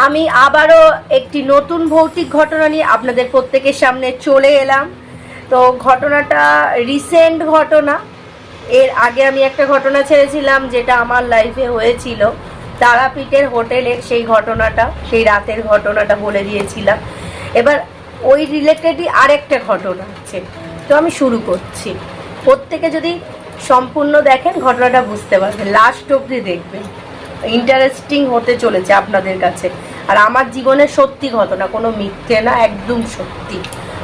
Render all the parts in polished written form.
আমি আবারও একটি নতুন ভৌতিক ঘটনা নিয়ে আপনাদের প্রত্যেকের সামনে চলে এলাম। তো ঘটনাটা রিসেন্ট ঘটনা। এর আগে আমি একটা ঘটনা ছেড়েছিলাম যেটা আমার লাইফে হয়েছিল, তারাপীঠের হোটেলের সেই ঘটনাটা, সেই রাতের ঘটনাটা বলে দিয়েছিলাম। এবার ওই রিলেটেডই আরেকটা ঘটনা আছে। তো আমি শুরু করছি। প্রত্যেকে যদি সম্পূর্ণ দেখেন ঘটনাটা বুঝতে পারবেন, লাস্ট অবধি দেখবেন, ইন্টারেস্টিং হতে চলেছে আপনাদের কাছে। আর আমার জীবনের সত্যি ঘটনা, কোনো মিথ্যে না, একদম সত্যি,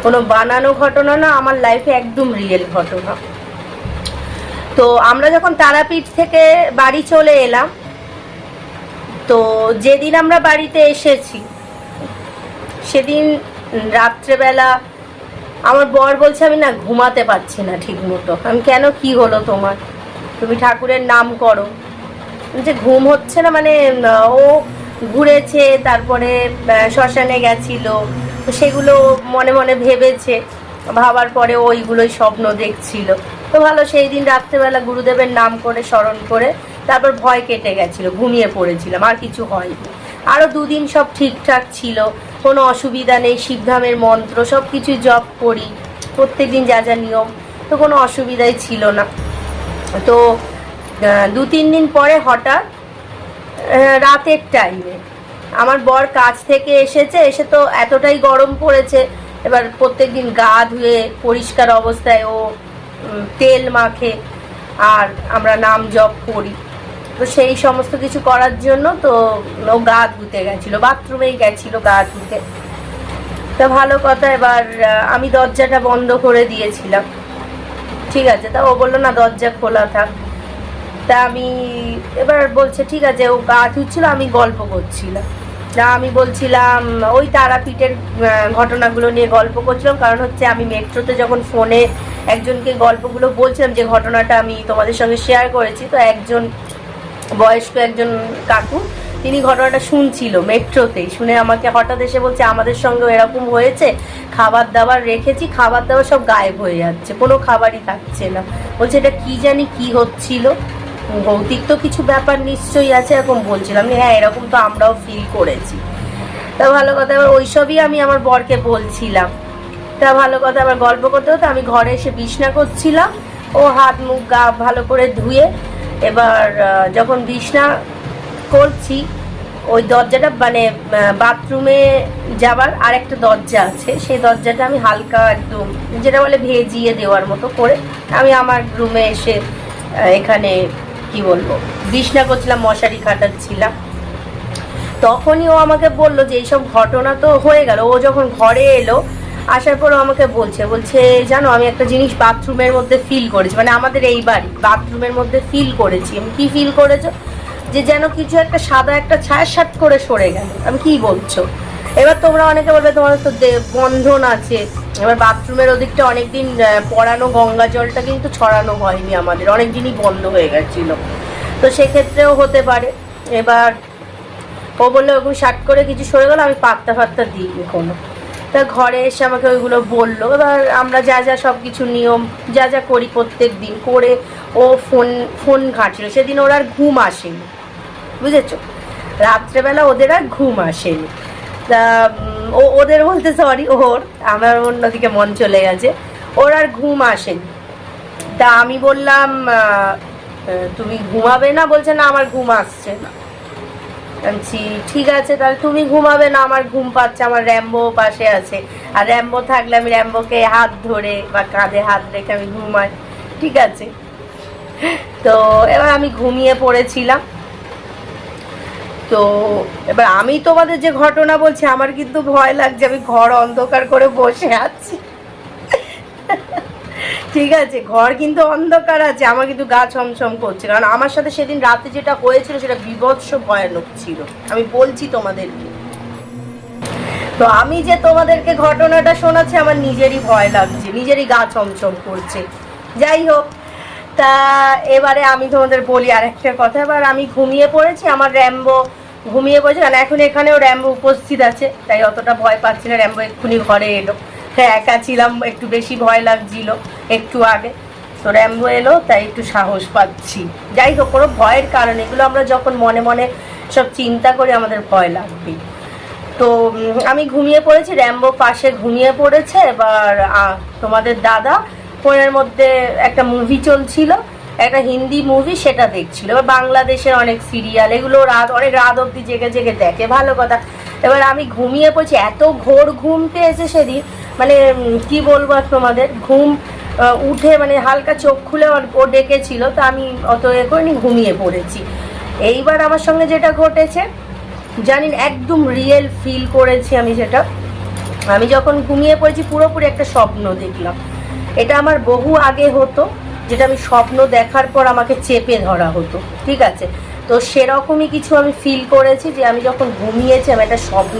কোনো বানানো ঘটনা না, আমার লাইফে একদম রিয়েল ঘটনা। তো আমরা যখন তারাপীঠ থেকে বাড়ি চলে এলাম, তো যেদিন আমরা বাড়িতে এসেছি সেদিন রাত্রেবেলা আমার বর বলছে আমি না ঘুমাতে পারছি না ঠিক মতো। আমি কেন, কি হলো তোমার, তুমি ঠাকুরের নাম করো। যে ঘুম হচ্ছে না, মানে ও ঘুরেছে, তারপরে শ্মশানে গেছিল, সেগুলো মনে মনে ভেবেছে, ভাবার পরে ওইগুলোই স্বপ্ন দেখছিল। তো ভালো, সেই দিন রাত্রেবেলা গুরুদেবের নাম করে স্মরণ করে তারপর ভয় কেটে গেছিলো, ঘুমিয়ে পড়েছিলাম, আর কিছু হয়নি। আরও দুদিন সব ঠিকঠাক ছিল, কোনো অসুবিধা নেই, শিবধামের মন্ত্র সব কিছু জপ করি প্রত্যেক দিন, যা যা নিয়ম, তো কোনো অসুবিধাই ছিল না। তো 2-3 দিন পরে হঠাৎ রাতের টাইমে আমার বর কাজ থেকে এসেছে, এসে তো এতটাই গরম পড়েছে, এবার প্রত্যেক দিন গা ধুয়ে পরিষ্কার অবস্থায় ও তেল মাখে আর আমরা নাম জপ করি, তো সেই সমস্ত কিছু করার জন্য তো ও গা ধুতে গেছিলো, বাথরুমেই গেছিলো গা ধুতে। তা ভালো কথা, এবার আমি দরজাটা বন্ধ করে দিয়েছিলাম, ঠিক আছে। তা ও বললো না দরজা খোলা থাক। তা আমি এবার বলছে ঠিক আছে, ও গা ধুচ্ছিল, আমি গল্প করছিলাম। তা আমি বলছিলাম ওই তারাপীঠের ঘটনাগুলো নিয়ে গল্প করছিলাম, কারণ হচ্ছে আমি মেট্রোতে যখন ফোনে একজনকে গল্পগুলো বলছিলাম, যে ঘটনাটা আমি তোমাদের সঙ্গে শেয়ার করেছি, তো একজন বয়স্ক একজন কাকু, তিনি ঘটনাটা শুনছিল মেট্রোতেই, শুনে আমাকে হঠাৎ এসে বলছে আমাদের সঙ্গেও এরকম হয়েছে, খাবার দাবার রেখেছি, খাবার দাবার সব গায়েব হয়ে যাচ্ছে, কোনো খাবারই থাকছে না। বলছে এটা কি জানি কি হচ্ছিল, ভৌতিক তো কিছু ব্যাপার নিশ্চয়ই আছে, এরকম বলছিলাম। হ্যাঁ, এরকম তো আমরাও ফিল করেছি। তা ভালো কথা, এবার ওইসবই আমি আমার বরকে বলছিলাম। তা ভালো কথা, আবার গল্প করতে করতে আমি ঘরে এসে বিছনা করছিলাম, ও হাত মুখ গা ভালো করে ধুয়ে, এবার যখন বিছনা করছি, ওই দরজাটা, মানে বাথরুমে যাবার আরেকটা দরজা আছে, সেই দরজাটা আমি হালকা একদম যেটা বলে ভেজিয়ে দেওয়ার মতো করে আমি আমার রুমে এসে এখানে কি বলবো বিছনা করছিলাম, মশারি খাটাচ্ছিলাম। তখনই ও আমাকে বললো যে এইসব ঘটনা তো হয়ে গেল। ও যখন ঘরে এলো, আসার পর আমাকে বলছে জানো আমি একটা জিনিস বাথরুমের মধ্যে ফিল করেছি, মানে আমাদের এই বাড়ি বাথরুমের মধ্যে ফিল করেছি। আমি কি ফিল করেছো? যে যেন কিছু একটা সাদা একটা ছায়া সাট করে সরে গেল। আমি কি বলছো? এবার তোমরা অনেকে বলবে তোমাদের তো বন্ধন আছে, এবার বাথরুমের ওদিকটা অনেকদিন পড়ানো গঙ্গা জলটা কিন্তু ছড়ানো হয়নি, আমাদের অনেক দিনই বন্ধ হয়ে গেছিলো, তো সেক্ষেত্রেও হতে পারে। এবার ও বললো ওরকম শার্ট করে কিছু সরে গেলো, আমি পাত্তা ফাত্তা দিইনি কোনো। তা ঘরে এসে আমাকে ওইগুলো বললো। এবার আমরা যা যা সব কিছু নিয়ম যা যা করি প্রত্যেক দিন করে, ও ফোন ঘাঁটছিল। সেদিন ওর আর ঘুম আসেনি, বুঝেছো, রাত্রেবেলা ওদের আর ঘুম আসেনি। তা ওদের বলতে সরি, ওর, আমার অন্যদিকে মন চলে গেছে, ওর আর ঘুম আসেনি। তা আমি বললাম তুমি ঘুমাবে না? বলছে না আমার ঘুম আসছে না। বলছি ঠিক আছে, তাহলে তুমি ঘুমাবে না, আমার ঘুম পাচ্ছে, আমার র্যাম্বো পাশে আছে, আর র্যাম্বো থাকলে আমি র্যাম্বোকে হাত ধরে বা কাঁধে হাত রেখে আমি ঘুমাই, ঠিক আছে। তো এবার আমি ঘুমিয়ে পড়েছিলাম। তো এবার আমি তোমাদের যে ঘটনা বলছি, আমার কিন্তু ভয় লাগছে, আমি ঘর অন্ধকার করে বসে আছি, ঠিক আছে, ঘর কিন্তু অন্ধকার আছে, আমার কিন্তু গা ছমছম করছে, কারণ আমার সাথে সেদিন রাতে যেটা হয়েছিল সেটা বিভৎস ভয়ানক ছিল, আমি বলছি তোমাদেরকে। তো আমি যে তোমাদেরকে ঘটনাটা শোনাচ্ছি, আমার নিজেরই ভয় লাগছে, নিজেরই গা ছমছম করছে। যাই হোক, তা এবারে আমি তোমাদের বলি আর একটা কথা। এবার আমি ঘুমিয়ে পড়েছি, আমার র্যাম্বো ঘুমিয়ে পড়েছে, কারণ এখন এখানেও র্যাম্বো উপস্থিত আছে, তাই অতটা ভয় পাচ্ছি না। র্যাম্বো এক্ষুনি ঘরে এলো, হ্যাঁ একা ছিলাম, একটু বেশি ভয় লাগছিল একটু আগে, তো র্যাম্বো এলো, তাই একটু সাহস পাচ্ছি। যাই হোক, কোনো ভয়ের কারণ, এগুলো আমরা যখন মনে মনে সব চিন্তা করি আমাদের ভয় লাগবে। তো আমি ঘুমিয়ে পড়েছি, র্যাম্বো পাশে ঘুমিয়ে পড়েছে। এবার তোমাদের দাদা ফোনের মধ্যে একটা মুভি চলছিল, একটা হিন্দি মুভি, সেটা দেখছিল। এবার বাংলাদেশের অনেক সিরিয়াল এগুলো অনেক রাত অবধি জেগে জেগে দেখে, ভালো কথা। এবার আমি ঘুমিয়ে পড়ছি, এত ঘোর ঘুম পেয়েছে সেদিন, মানে কি বলবো আর তোমাদের, ঘুম উঠে মানে হালকা চোখ খুলে ও ডেকেছিল, তো আমি অত করিনি, ঘুমিয়ে পড়েছি। এইবার আমার সঙ্গে যেটা ঘটেছে জানি না, একদম রিয়েল ফিল করেছি আমি সেটা। আমি যখন ঘুমিয়ে পড়েছি পুরোপুরি একটা স্বপ্ন দেখলাম। এটা আমার বহু আগে হতো, যেটা আমি স্বপ্ন দেখার পর আমাকে চেপে ধরা হতো, ঠিক আছে। তো সেরকমই কিছু আমি ফিল করেছি, যে আমি যখন ঘুমিয়েছি আমি একটা স্বপ্ন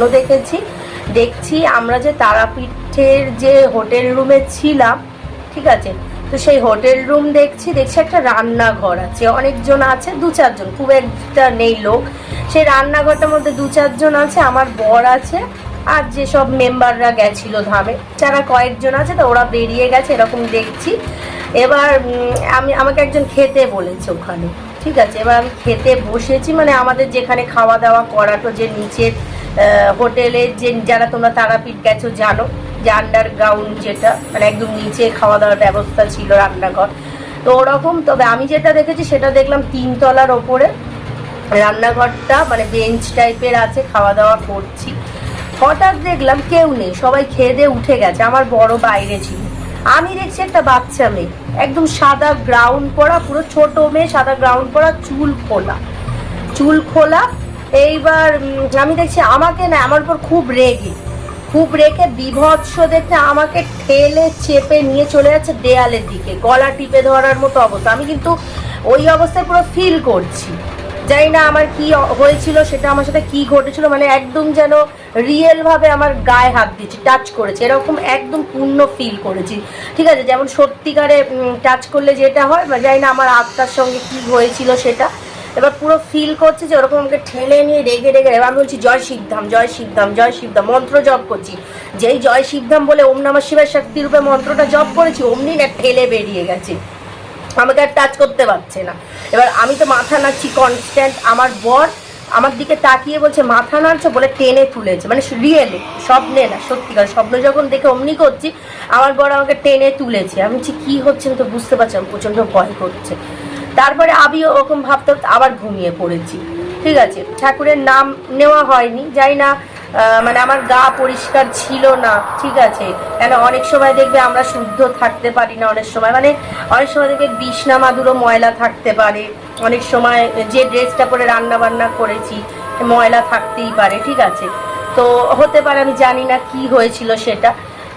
দেখছি আমরা যে তারাপীঠের যে হোটেল রুমে ছিলাম, ঠিক আছে, তো সেই হোটেল রুম দেখছি একটা রান্নাঘর আছে, অনেকজন আছে, 2-4 জন, খুব একটা নেই লোক। সেই রান্নাঘরটার মধ্যে 2-4 জন আছে, আমার বর আছে, আর যেসব মেম্বাররা গেছিল ধামে যারা কয়েকজন আছে, তো ওরা বেরিয়ে গেছে এরকম দেখছি। এবার আমাকে একজন খেতে বলেছে ওখানে, ঠিক আছে। এবার আমি খেতে বসেছি, মানে আমাদের যেখানে খাওয়া দাওয়া করাতো, যে নিচের হোটেলে, যে যারা তোমরা তারাপীঠ গেছো জানো, যে আন্ডারগ্রাউন্ড যেটা, মানে একদম নিচে খাওয়া দাওয়ার ব্যবস্থা ছিল, রান্নাঘর, তো ওরকম। তবে আমি যেটা দেখেছি সেটা দেখলাম 3 তলার ওপরে রান্নাঘরটা, মানে বেঞ্চ টাইপের আছে, খাওয়া দাওয়া করছি। হঠাৎ দেখলাম কেউ নেই, সবাই খেয়ে দিয়ে উঠে গেছে, আমার বড় বাইরে ছিল। আমি দেখছি একটা বাচ্চা মেয়ে, একদম সাদা গ্রাউন্ড পরা, পুরো ছোট মেয়ে, সাদা গ্রাউন্ড পরা, চুল খোলা। এইবার আমি দেখছি আমাকে না, আমার উপর খুব রেগে বিভৎস দেখতে আমাকে ঠেলে চেপে নিয়ে চলে যাচ্ছে দেয়ালের দিকে, গলা টিপে ধরার মতো অবস্থা। আমি কিন্তু ওই অবস্থায় পুরো ফিল করছি, জানি না আমার কি হয়েছিল, সেটা আমার সাথে কি ঘটেছিল, মানে একদম যেন রিয়েল ভাবে আমার গায়ে হাত দিয়েছে, টাচ করেছে, এরকম একদম পূর্ণ ফিল করেছি, ঠিক আছে। যেমন সত্যিকারে টাচ করলে যেটা হয়, জানি না আমার আত্মার সঙ্গে কি হয়েছিল সেটা। এবার পুরো ফিল করছে যে ওরকম আমাকে ঠেলে নিয়ে রেগে এবার আমি বলছি জয় শিবধাম, জয় শিবধাম, জয় শিবধাম, মন্ত্র জপ করছি। যেই জয় শিবধাম বলে ওম নমঃ শিবায় শক্তি রূপে মন্ত্রটা জপ করেছি, অমনি না ঠেলে বেরিয়ে গেছে, আমাকে আর টাচ করতে পারছে না। এবার আমি তো মাথা নাড়ছি কনস্ট্যান্ট, আমার বর আমার দিকে তাকিয়ে বলছে মাথা নাড়ছো, বলে টেনে তুলেছে, মানে রিয়েলি, স্বপ্নে না, সত্যিকার স্বপ্ন যখন দেখে অমনি করছি, আমার বর আমাকে টেনে তুলেছে। আমি বলছি কী হচ্ছে, আমি তো বুঝতে পারছি, আমি প্রচণ্ড ভয় করছে। তারপরে আমি ওরকম ভাবতে আবার ঘুমিয়ে পড়েছি, ঠিক আছে। ঠাকুরের নাম নেওয়া হয়নি, যাই না, মানে আমার গা পরিষ্কার ছিল না, ঠিক আছে। কেন অনেক সময় দেখবে আমরা শুদ্ধ থাকতে পারি না, অনেক সময় দেখবে বিছনা মাদুরও ময়লা থাকতে পারে, অনেক সময় যে ড্রেসটা পরে রান্না বান্না করেছি ময়লা থাকতেই পারে, ঠিক আছে। তো হতে পারে, আমি জানি না কি হয়েছিল সেটা।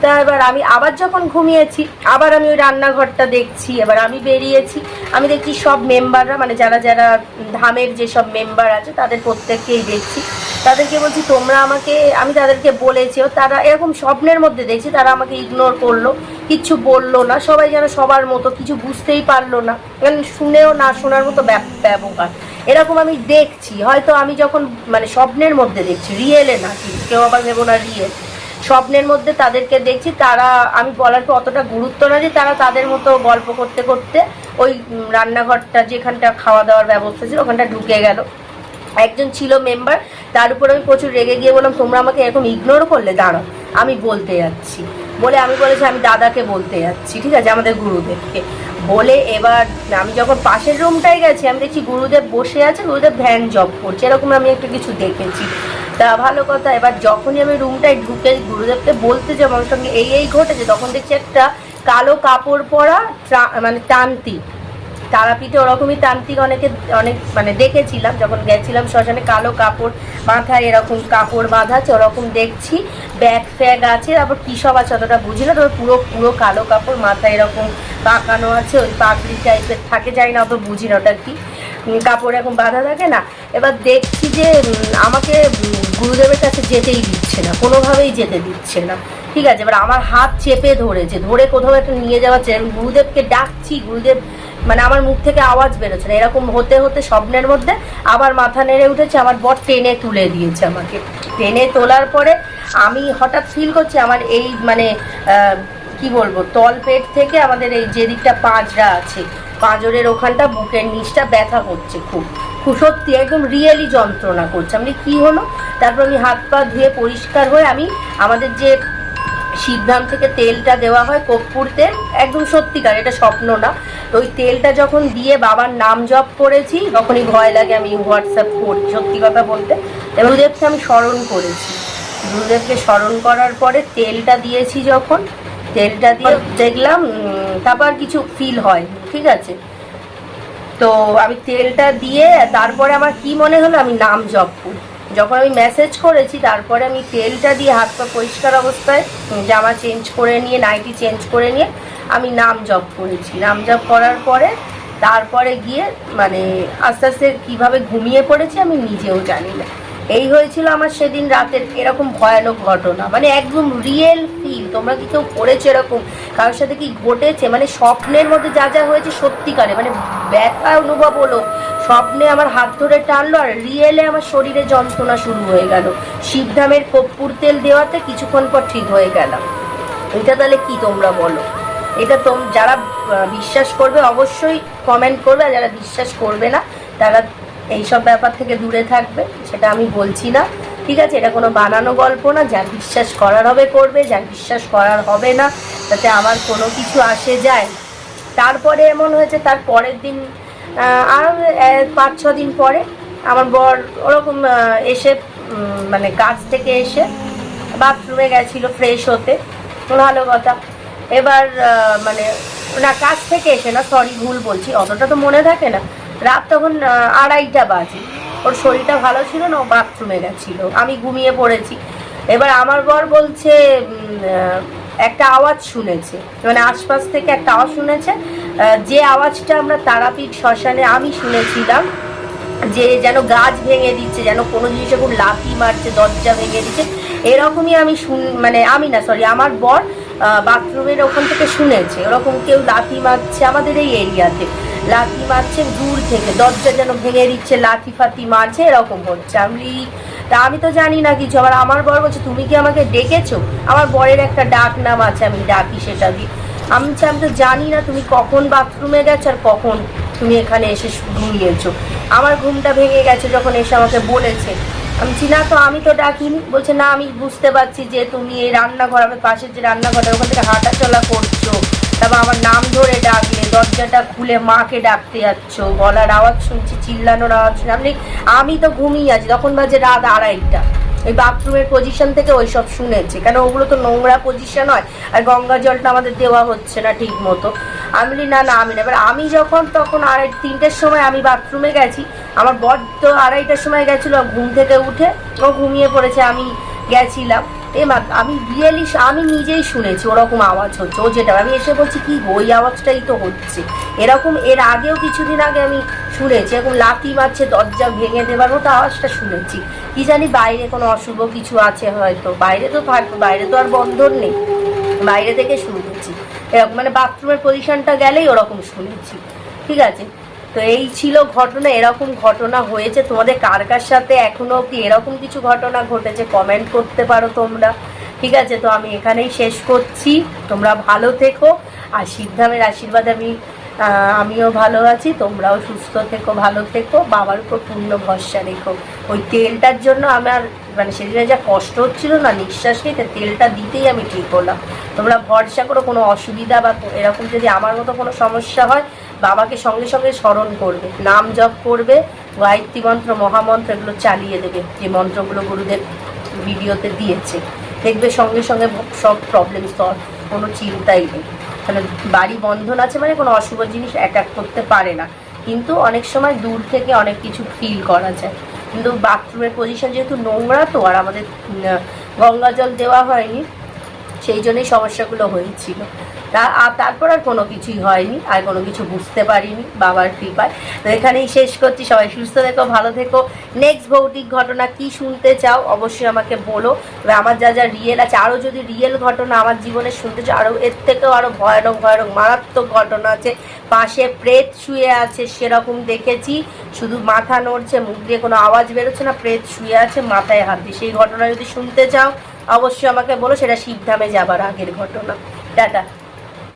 তা এবার আমি আবার যখন ঘুমিয়েছি, আবার আমি ওই রান্নাঘরটা দেখছি। এবার আমি বেরিয়েছি, আমি দেখছি সব মেম্বাররা, মানে যারা যারা ধামের যেসব মেম্বার আছে তাদের প্রত্যেককেই দেখছি। তাদেরকে বলছি তোমরা আমাকে, আমি তাদেরকে বলেছিও, তারা এরকম স্বপ্নের মধ্যে দেখছি, তারা আমাকে ইগনোর করলো, কিচ্ছু বললো না, সবাই যেন সবার মতো, কিছু বুঝতেই পারলো না, কারণ শুনেও না শোনার মতো ব্যবহার, এরকম আমি দেখছি। হয়তো আমি যখন মানে স্বপ্নের মধ্যে দেখছি, রিয়েলে না, কেউ আবার ভেবো না রিয়েল, স্বপ্নের মধ্যে তাদেরকে দেখছি। তারা, আমি বলার পর অতটা গুরুত্ব না, যে তারা তাদের মতো গল্প করতে করতে ওই রান্নাঘরটা যেখানটা খাওয়া দাওয়ার ব্যবস্থা ছিল ওখানটা ঢুকে গেল। একজন ছিল মেম্বার, তার উপর আমি প্রচুর রেগে গিয়ে বললাম তোমরা আমাকে এরকম ইগনোর করলে, দাঁড়াও আমি বলতে যাচ্ছি, বলে আমি বলেছি আমি দাদাকে বলতে যাচ্ছি, ঠিক আছে, আমাদের গুরুদেবকে বলে। এবার আমি যখন পাশের রুমটায় গেছি, আমি দেখছি গুরুদেব বসে আছে, গুরুদেব ধ্যান জপ করছে, এরকম আমি একটু কিছু দেখেছি। তা ভালো কথা। এবার যখনই আমি রুমটায় ঢুকে গুরুদেবকে বলতে যাবো আমার সঙ্গে এই ঘটেছে, তখন দেখছি একটা কালো কাপড় পরা মানে তান্ত্রিক, তারাপীঠে ওরকমই তান্ত্রিক অনেক মানে দেখেছিলাম যখন গেছিলাম শ্মশানে, কালো কাপড় মাথায় এরকম কাপড় বাঁধা আছে, ওরকম দেখছি, ব্যাগ ফ্যাগ আছে, তারপর কী সব আছে অতটা বুঝি না, তবে পুরো কালো কাপড়, মাথায় এরকম পাকানো আছে, ওই পাগড়ি টাইপের থাকে, যাই না, অত বুঝি না ওটা কি কাপড় এরকম বাঁধা থাকে না। এবার দেখছি যে আমাকে গুরুদেবের কাছে যেতেই দিচ্ছে না, কোনোভাবেই যেতে দিচ্ছে না, ঠিক আছে। এবার আমার হাত চেপে ধরেছে, ধরে কোথাও একটা নিয়ে যাওয়াচ্ছে, গুরুদেবকে ডাকছি, গুরুদেব মানে আমার মুখ থেকে আওয়াজ বেরোচ্ছে না। এরকম হতে হতে স্বপ্নের মধ্যে আবার মাথা নেড়ে উঠেছে, আমার বর টেনে তুলে দিয়েছে আমাকে। টেনে তোলার পরে আমি হঠাৎ ফিল করছি আমার এই মানে কি বলবো, তল পেট থেকে আমাদের এই যে দিকটা পাঁজরা আছে, পাঁজরের ওখানটা, বুকের নিচটা ব্যথা করছে খুব খুব, সত্যি একদম রিয়েলি যন্ত্রণা করছে। আমি কি হলো, তারপর আমি হাত পা ধুয়ে পরিষ্কার হয়ে আমি আমাদের যে শিবধাম থেকে তেলটা দেওয়া হয় কর্পূর তেল, একদম সত্যিকার, এটা স্বপ্ন না। তো ওই তেলটা যখন দিয়ে বাবার নাম জপ করেছি তখনই ভয় লাগে আমি হোয়াটসঅ্যাপ করি, সত্যি কথা বলতে। এবং গুরুদেবকে আমি স্মরণ করেছি, গুরুদেবকে স্মরণ করার পরে তেলটা দিয়েছি, যখন তেলটা দিয়ে দেখলাম তারপর কিছু ফিল হয়, ঠিক আছে। তো আমি তেলটা দিয়ে তারপরে আমার কি মনে হলো আমি নাম জপ করি। যখন আমি মেসেজ করেছি তারপরে আমি তেলটা দিয়ে হাত পা পরিষ্কার অবস্থায় জামা চেঞ্জ করে নিয়ে, নাইটি চেঞ্জ করে নিয়ে আমি নাম জপ করেছি। নাম জপ করার পরে তারপরে গিয়ে মানে আস্তে আস্তে কীভাবে ঘুমিয়ে পড়েছি আমি নিজেও জানি না। এই হয়েছিল আমার সেদিন রাতের এরকম ভয়ানক ঘটনা, মানে একদম রিয়েল ফিল। তোমরা কি কেউ করেছো এরকম, কারোর সাথে কি ঘটেছে? মানে স্বপ্নের মধ্যে যা যা হয়েছে সত্যিকারে, মানে ব্যথা অনুভব হলো, স্বপ্নে আমার হাত ধরে টানলো, আর রিয়েলে আমার শরীরে যন্ত্রণা শুরু হয়ে গেল। শিবধামের কর্পূর তেল দেওয়াতে কিছুক্ষণ পর ঠিক হয়ে গেলাম। এটা তাহলে কি তোমরা বলো? এটা যারা বিশ্বাস করবে অবশ্যই কমেন্ট করবে, আর যারা বিশ্বাস করবে না তারা এইসব ব্যাপার থেকে দূরে থাকবে, সেটা আমি বলছি না, ঠিক আছে। এটা কোনো বানানো গল্প না, যার বিশ্বাস করার হবে করবে, যার বিশ্বাস করার হবে না তাতে আমার কোনো কিছু আসে যায়। তারপরে এমন হয়েছে, তার পরের দিন আর 5-6 দিন পরে আমার বর ওরকম এসে মানে কাজ থেকে এসে বাথরুমে গেছিলো ফ্রেশ হতে, ভালো কথা। এবার মানে না, কাজ থেকে এসে না, সরি ভুল বলছি, অতটা তো মনে থাকে না। রাত তখন 2:30 বাজে, ওর শরীরটা ভালো ছিল না, ও বাথরুমে গেছিলো, আমি ঘুমিয়ে পড়েছি। এবার আমার বর বলছে একটা আওয়াজ শুনেছে, মানে আশপাশ থেকে একটা আওয়াজ শুনেছে, যে আওয়াজটা আমরা তারাপীঠ শ্মশানে আমি শুনেছিলাম, যে যেন গাছ ভেঙে দিচ্ছে, যেন কোনো জিনিসে খুব লাথি মারছে, দরজা ভেঙে দিচ্ছে, এরকমই আমি মানে আমি না, সরি আমার বর বাথরুমের ওখান থেকে শুনেছে ওরকম কেউ লাথি মারছে, আমাদের এই এরিয়াতে লাথি মারছে দূর থেকে, দরজা যেন ভেঙে দিচ্ছে, লাথি ফাতি মারছে, এরকম হচ্ছে। আমি তো জানি না কিছু। আবার আমার বর বলছে তুমি কি আমাকে ডেকেছো? আমার বরের একটা ডাক নাম আছে, আমি ডাকি সেটা দিয়ে। আমি তো জানি না তুমি কখন বাথরুমে গেছো আর কখন তুমি এখানে এসে ঘুমিয়েছো। আমার ঘুমটা ভেঙে গেছে যখন এসে আমাকে বলেছে। আমি না, তো আমি তো ডাকিনি। বলছে না, আমি বুঝতে পারছি যে তুমি এই রান্নাঘর, আমার পাশের যে রান্নাঘরটা ওখান থেকে হাঁটা চলা করছো, তারপর আমার নাম ধরে ডাকলে, দরজাটা খুলে মাকে ডাকতে যাচ্ছ, গলার আওয়াজ শুনছি, চিল্লানোর আওয়াজ শুনছি। আমি তো ঘুমিয়ে আছি, তখন বাজে রাত 2:30। ওই বাথরুমের পজিশন থেকে ওইসব শুনেছে, কেন ওগুলো তো নোংরা পজিশন হয়, আর গঙ্গা জলটা আমাদের দেওয়া হচ্ছে না ঠিক মতো। আমি না আমি না। এবার আমি যখন তখন 3টের সময় আমি বাথরুমে গেছি, আমার বর তো 2:30টার সময় গেছিলো ঘুম থেকে উঠে, ও ঘুমিয়ে পড়েছে, আমি গেছিলাম। আমি রিয়েলি আমি নিজেই শুনেছি ওরকম আওয়াজ হচ্ছে, ও যেটা আমি এসে বলছি কি ওই আওয়াজটাই তো হচ্ছে এরকম। এর আগেও কিছুদিন আগে আমি শুনেছি এরকম লাথি মারছে, দরজা ভেঙে দেওয়ার মতো আওয়াজটা শুনেছি। কি জানি বাইরে কোনো অশুভ কিছু আছে হয়তো, বাইরে তো থাকবে, বাইরে তো আর বন্ধন নেই, বাইরে থেকে শুনেছি এরকম, মানে বাথরুমের পজিশনটা গেলেই ওরকম শুনেছি, ঠিক আছে। তো এই ছিল ঘটনা, এরকম ঘটনা হয়েছে তোমাদের কার কার সাথে এখনো কি এরকম কিছু ঘটনা ঘটেছে কমেন্ট করতে পারো তোমরা, ঠিক আছে। তো আমি এখানেই শেষ করছি, তোমরা ভালো থেকো, আর শিবধামের আশীর্বাদে আমিও ভালো আছি, তোমরাও সুস্থ থেকো, ভালো থেকো, বাবার উপর পূর্ণ ভরসা রেখো। ওই তেলটার জন্য আমার মানে সেদিনে যা কষ্ট হচ্ছিল না নিঃশ্বাস নিতে, তেলটা দিতেই আমি ঠিক হলাম। তোমরা ভরসা করো, কোনো অসুবিধা বা এরকম যদি আমার মতো কোনো সমস্যা হয়, বাবাকে সঙ্গে সঙ্গে স্মরণ করবে, নাম জপ করবে, গায়ত্রী মন্ত্র, মহামন্ত্র এগুলো চালিয়ে দেবে, যে মন্ত্রগুলো গুরুদেব ভিডিওতে দিয়েছে, দেখবে সঙ্গে সঙ্গে সব প্রবলেম সলভ, কোনো চিন্তাই নেই। মানে বাড়ি বন্ধন আছে মানে কোনো অশুভ জিনিস অ্যাটাক করতে পারে না, কিন্তু অনেক সময় দূর থেকে অনেক কিছু ফিল করা যায়। কিন্তু বাথরুমের পজিশন যেহেতু নোংরা, তো আর আমাদের গঙ্গা জল দেওয়া হয়নি, সেই জন্যই সমস্যাগুলো হয়েছিল। তারপর আর কোনো কিছুই হয়নি, আর কোনো কিছু বুঝতে পারিনি বাবার কৃপায়। তো এখানেই শেষ করছি, সবাই সুস্থ থেকো, ভালো থেকো। নেক্সট ভৌতিক ঘটনা কি শুনতে চাও অবশ্যই আমাকে বলো। তবে আমার যা যা রিয়েল আছে, আরও যদি রিয়েল ঘটনা আমার জীবনে শুনতে চাও, আরও এর থেকেও আরও ভয়ানক ভয়ানক মারাত্মক ঘটনা আছে, পাশে প্রেত শুয়ে আছে সেরকম দেখেছি, শুধু মাথা নড়ছে, মুখ দিয়ে কোনো আওয়াজ বেরোচ্ছে না, প্রেত শুয়ে আছে মাথায় হাত দিয়ে, সেই ঘটনা যদি শুনতে চাও অবশ্যই আমাকে বলো। সেটা শিবধামে যাবার আগের ঘটনা। টাটা।